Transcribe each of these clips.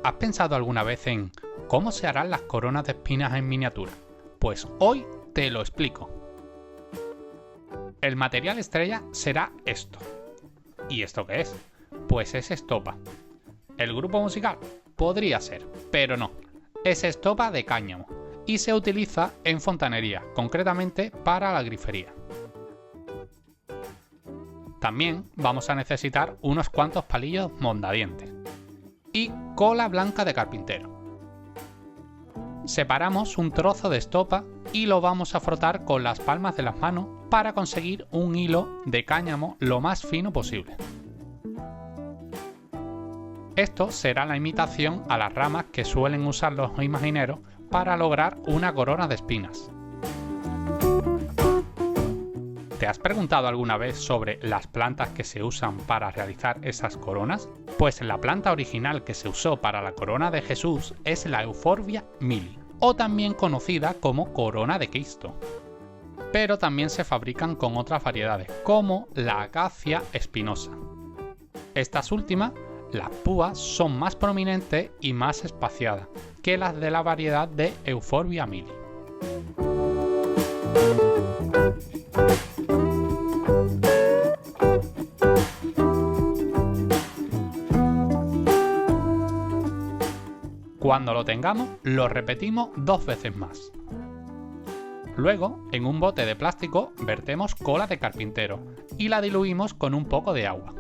¿Has pensado alguna vez en cómo se harán las coronas de espinas en miniatura? Pues hoy te lo explico. El material estrella será esto. ¿Y esto qué es? Pues es estopa. ¿El grupo musical? Podría ser, pero no. Es estopa de cáñamo y se utiliza en fontanería, concretamente para la grifería. También vamos a necesitar unos cuantos palillos mondadientes y cola blanca de carpintero. Separamos un trozo de estopa y lo vamos a frotar con las palmas de las manos para conseguir un hilo de cáñamo lo más fino posible. Esto será la imitación a las ramas que suelen usar los imagineros para lograr una corona de espinas. ¿Te has preguntado alguna vez sobre las plantas que se usan para realizar esas coronas? Pues la planta original que se usó para la corona de Jesús es la Euphorbia mili, o también conocida como corona de Cristo. Pero también se fabrican con otras variedades, como la acacia espinosa. Estas últimas, las púas son más prominentes y más espaciadas que las de la variedad de Euphorbia mili. Cuando lo tengamos, lo repetimos 2 veces más. Luego, en un bote de plástico, vertemos cola de carpintero y la diluimos con un poco de agua,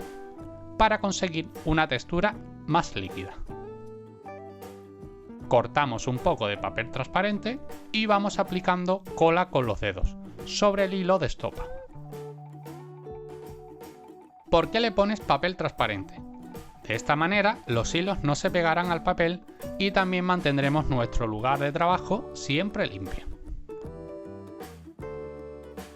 para conseguir una textura más líquida. Cortamos un poco de papel transparente y vamos aplicando cola con los dedos sobre el hilo de estopa. ¿Por qué le pones papel transparente? De esta manera los hilos no se pegarán al papel y también mantendremos nuestro lugar de trabajo siempre limpio.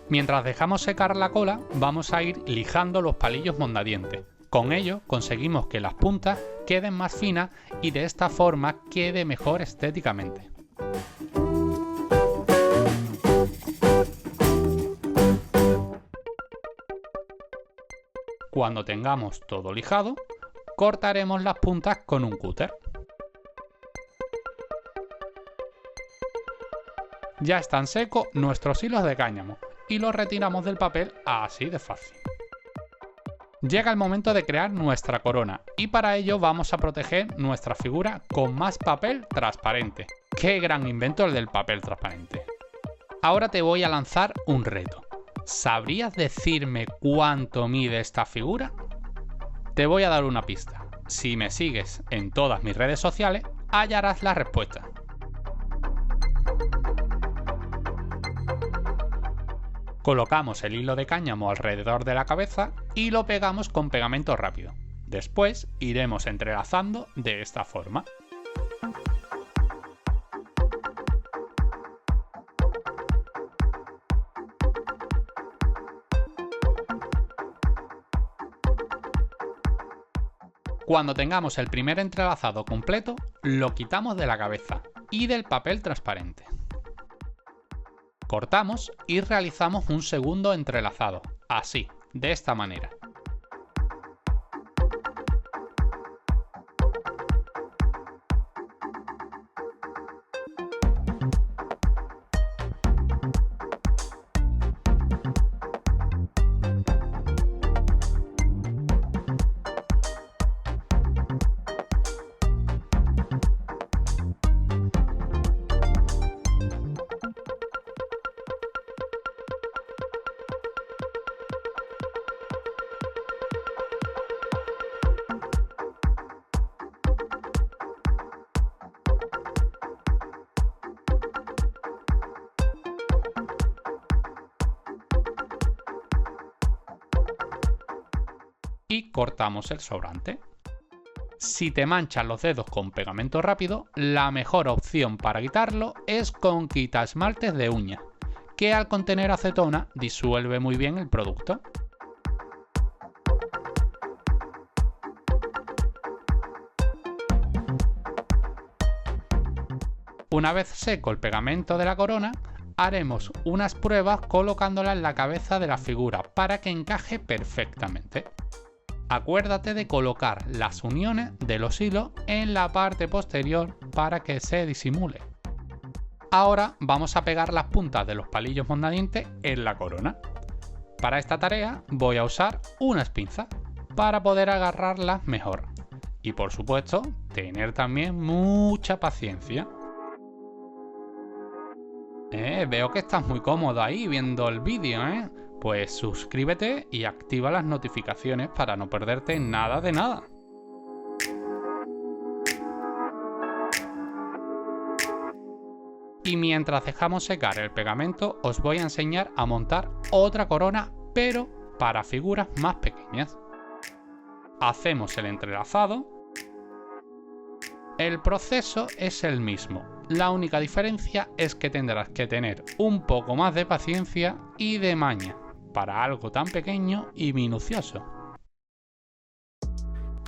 Mientras dejamos secar la cola, vamos a ir lijando los palillos mondadientes. Con ello conseguimos que las puntas queden más finas y de esta forma quede mejor estéticamente. Cuando tengamos todo lijado, cortaremos las puntas con un cúter. Ya están secos nuestros hilos de cáñamo y los retiramos del papel así de fácil. Llega el momento de crear nuestra corona y para ello vamos a proteger nuestra figura con más papel transparente. ¡Qué gran invento el del papel transparente! Ahora te voy a lanzar un reto. ¿Sabrías decirme cuánto mide esta figura? Te voy a dar una pista. Si me sigues en todas mis redes sociales, hallarás la respuesta. Colocamos el hilo de cáñamo alrededor de la cabeza y lo pegamos con pegamento rápido. Después iremos entrelazando de esta forma. Cuando tengamos el primer entrelazado completo, lo quitamos de la cabeza y del papel transparente. Cortamos y realizamos un segundo entrelazado, así, de esta manera. Y cortamos el sobrante. Si te manchan los dedos con pegamento rápido, la mejor opción para quitarlo es con quitasmaltes de uña, que al contener acetona disuelve muy bien el producto. Una vez seco el pegamento de la corona, haremos unas pruebas colocándola en la cabeza de la figura para que encaje perfectamente. Acuérdate de colocar las uniones de los hilos en la parte posterior para que se disimule. Ahora vamos a pegar las puntas de los palillos mondadientes en la corona. Para esta tarea voy a usar unas pinzas para poder agarrarlas mejor. Y por supuesto, tener también mucha paciencia. Veo que estás muy cómodo ahí viendo el vídeo, Pues suscríbete y activa las notificaciones para no perderte nada de nada. Y mientras dejamos secar el pegamento, os voy a enseñar a montar otra corona, pero para figuras más pequeñas. Hacemos el entrelazado. El proceso es el mismo. La única diferencia es que tendrás que tener un poco más de paciencia y de maña para algo tan pequeño y minucioso.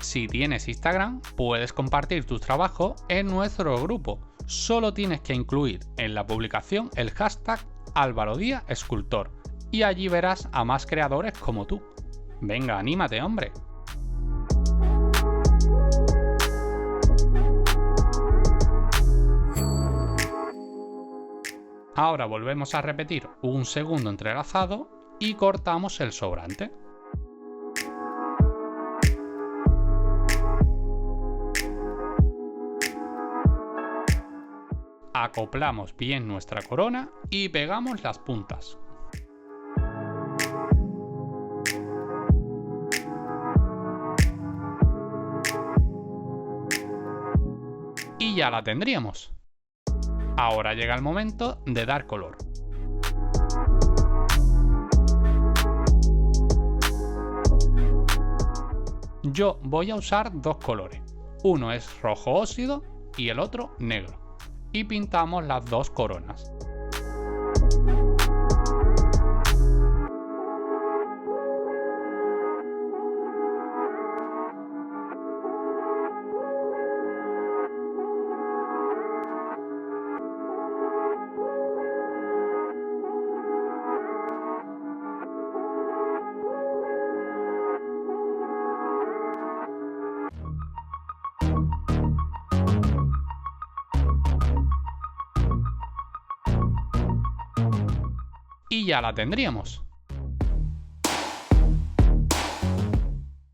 Si tienes Instagram, puedes compartir tus trabajos en nuestro grupo. Solo tienes que incluir en la publicación el hashtag Álvaro Díaz Escultor y allí verás a más creadores como tú. Venga, anímate, hombre. Ahora volvemos a repetir un segundo entrelazado y cortamos el sobrante. Acoplamos bien nuestra corona y pegamos las puntas. Y ya la tendríamos. Ahora llega el momento de dar color. Yo voy a usar dos colores. Uno es rojo óxido y el otro negro. Y pintamos las dos coronas. Y ya la tendríamos.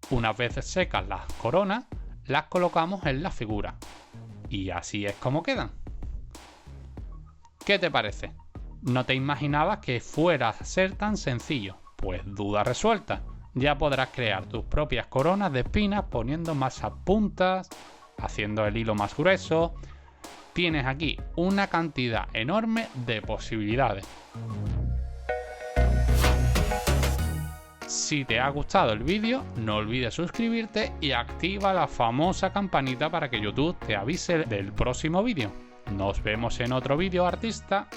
Una vez secas las coronas, las colocamos en la figura. Y así es como quedan. ¿Qué te parece? ¿No te imaginabas que fuera a ser tan sencillo? Pues duda resuelta. Ya podrás crear tus propias coronas de espinas poniendo más puntas, haciendo el hilo más grueso. Tienes aquí una cantidad enorme de posibilidades. Si te ha gustado el vídeo, no olvides suscribirte y activa la famosa campanita para que YouTube te avise del próximo vídeo. Nos vemos en otro vídeo, artista.